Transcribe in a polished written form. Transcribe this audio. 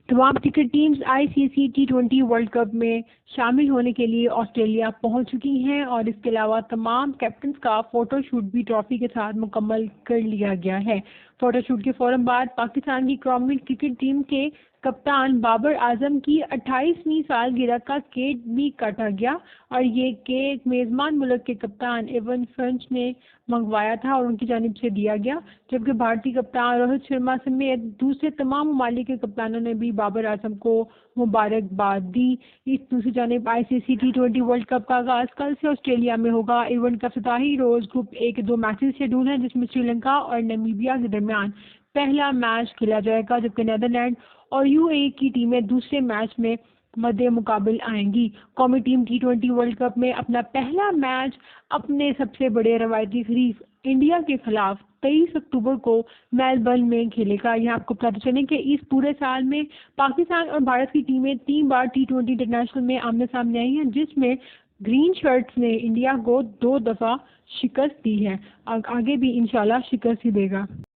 تمام cricket teams آئی سی سی T20 world cup میں شامل ہونے کے لیے آسٹریلیا پہنچ چکی ہیں اور اس کے علاوہ تمام کیپٹنز کا فوٹو شوٹ بھی ٹرافی کے ساتھ مکمل کر لیا گیا ہے۔ فوٹو شوٹ کے فوراً بعد پاکستان کی قومی کرکٹ ٹیم کے کپتان بابر اعظم کی 28ویں سالگرہ کا کیک بھی کاٹا گیا اور یہ کیک میزبان ملک کے کپتان ایون فرنچ نے منگوایا تھا اور ان کی جانب سے دیا گیا، جبکہ بھارتی کپتان روہت شرما سمیت دوسرے تمام ممالک کے کپتانوں نے بھی بابر اعظم کو مبارکباد دی۔ اس دوسری جانب آئی سی سی T20 ورلڈ کپ کا آغاز کل سے آسٹریلیا میں ہوگا۔ ایونٹ کا افتتاحی روز گروپ اے کے 2 میچز شیڈول ہیں، جس میں سری لنکا اور نمیبیا کے درمیان پہلا میچ کھیلا جائے گا، جبکہ نیدرلینڈ اور UAE کی ٹیمیں دوسرے میچ میں مد مقابل آئیں گی۔ قومی ٹیم T20 ورلڈ کپ میں اپنا پہلا میچ اپنے سب سے بڑے روایتی حریف انڈیا کے خلاف 23 اکتوبر کو میلبرن میں کھیلے گا۔ یہاں آپ کو بتاتے چلیں کہ اس پورے سال میں پاکستان اور بھارت کی ٹیمیں 3 بار T20 انٹرنیشنل میں آمنے سامنے آئی ہیں، جس میں گرین شرٹس نے انڈیا کو 2 دفعہ شکست دی ہے اور آگے بھی انشاءاللہ شکست ہی دے گا۔